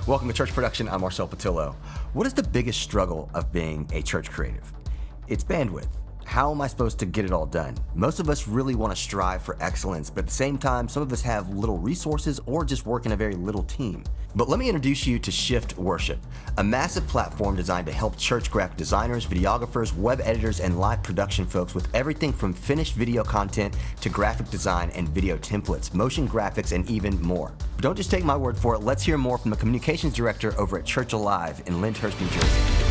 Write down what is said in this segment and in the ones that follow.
Welcome to Church Production. I'm Marcel Patillo. What is the biggest struggle of being a church creative? It's bandwidth. How am I supposed to get it all done? Most of us really want to strive for excellence, but at the same time, some of us have little resources or just work in a very little team. But let me introduce you to Shift Worship, a massive platform designed to help church graphic designers, videographers, web editors, and live production folks with everything from finished video content to graphic design and video templates, motion graphics, and even more. But don't just take my word for it. Let's hear more from the communications director over at Church Alive in Lyndhurst, New Jersey.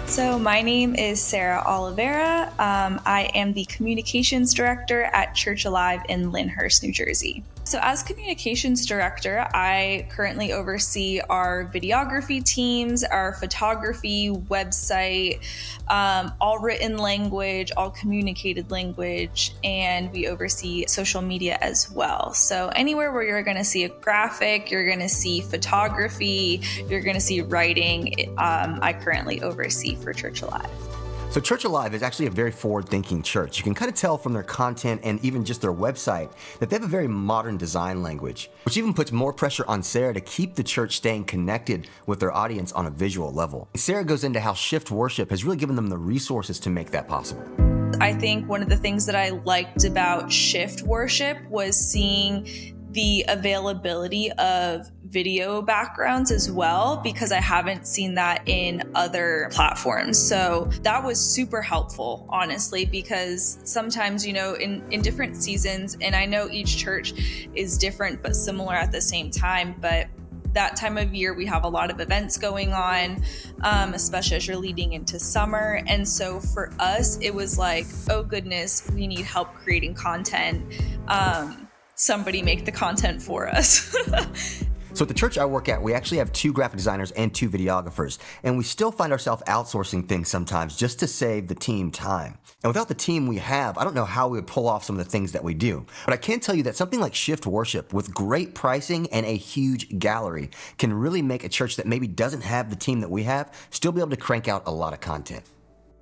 So my name is Sarah Oliveira. I am the communications director at Church Alive in Lyndhurst, New Jersey. So as communications director, I currently oversee our videography teams, our photography, website, all written language, all communicated language, and we oversee social media as well. So anywhere where you're going to see a graphic, you're going to see photography, you're going to see writing, I currently oversee for Church Alive. So Church Alive is actually a very forward-thinking church. You can kind of tell from their content and even just their website that they have a very modern design language, which even puts more pressure on Sarah to keep the church staying connected with their audience on a visual level. Sarah goes into how Shift Worship has really given them the resources to make that possible. I think one of the things that I liked about Shift Worship was seeing the availability of video backgrounds as well, because I haven't seen that in other platforms. So that was super helpful, honestly, because sometimes, in different seasons, and I know each church is different but similar at the same time, but that time of year, we have a lot of events going on, especially as you're leading into summer. And so for us, it was like, oh goodness, we need help creating content. Somebody make the content for us. So at the church I work at, we actually have 2 graphic designers and 2 videographers, and we still find ourselves outsourcing things sometimes just to save the team time. And without the team we have, I don't know how we would pull off some of the things that we do. But I can tell you that something like Shift Worship with great pricing and a huge gallery can really make a church that maybe doesn't have the team that we have still be able to crank out a lot of content.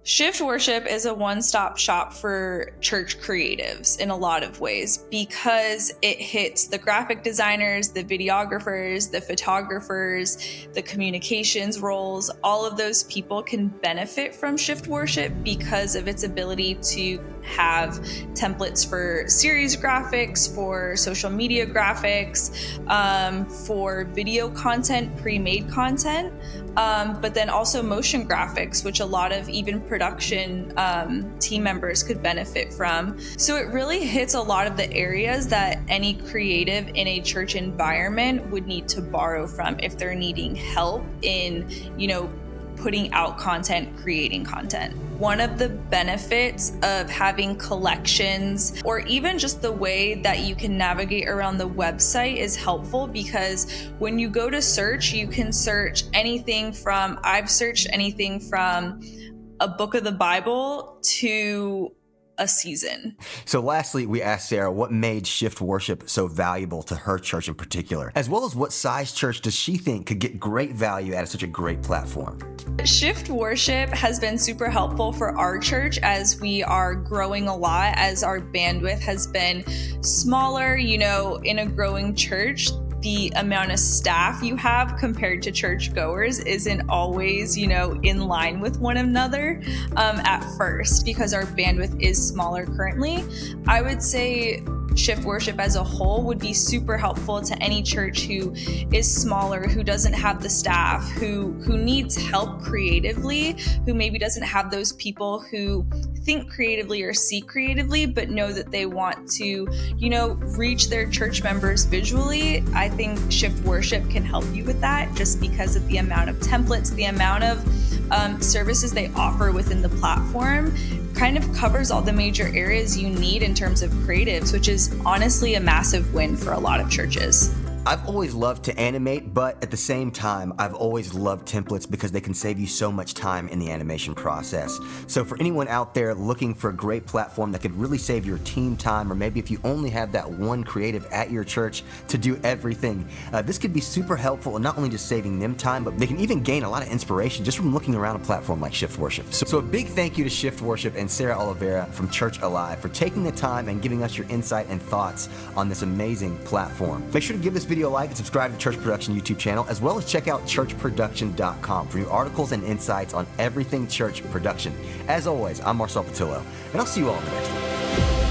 Shift Worship is a one-stop shop for church creatives in a lot of ways because it hits the graphic designers, the videographers, the photographers, the communications roles. All of those people can benefit from Shift Worship because of its ability to have templates for series graphics, for social media graphics, for video content, pre-made content, but then also motion graphics, which a lot of even production team members could benefit from. So it really hits a lot of the areas that any creative in a church environment would need to borrow from if they're needing help in, putting out content, creating content. One of the benefits of having collections or even just the way that you can navigate around the website is helpful because when you go to search, you can search I've searched anything from a book of the Bible to a season. So lastly, we asked Sarah what made Shift Worship so valuable to her church in particular, as well as what size church does she think could get great value out of such a great platform. Shift Worship has been super helpful for our church as we are growing a lot, as our bandwidth has been smaller, in a growing church. The amount of staff you have compared to churchgoers isn't always, in line with one another at first because our bandwidth is smaller currently. I would say Shift Worship as a whole would be super helpful to any church who is smaller, who doesn't have the staff, who needs help creatively, who maybe doesn't have those people who think creatively or see creatively, but know that they want to, reach their church members visually. I think Shift Worship can help you with that just because of the amount of templates, the amount of services they offer within the platform kind of covers all the major areas you need in terms of creatives, which is honestly a massive win for a lot of churches. I've always loved to animate, but at the same time, I've always loved templates because they can save you so much time in the animation process. So for anyone out there looking for a great platform that could really save your team time, or maybe if you only have that one creative at your church to do everything, this could be super helpful in not only just saving them time, but they can even gain a lot of inspiration just from looking around a platform like Shift Worship. So a big thank you to Shift Worship and Sarah Oliveira from Church Alive for taking the time and giving us your insight and thoughts on this amazing platform. Make sure to give this video a like and subscribe to Church Production YouTube channel, as well as check out churchproduction.com for new articles and insights on everything church production. As always, I'm Marcel Patillo, and I'll see you all in the next one.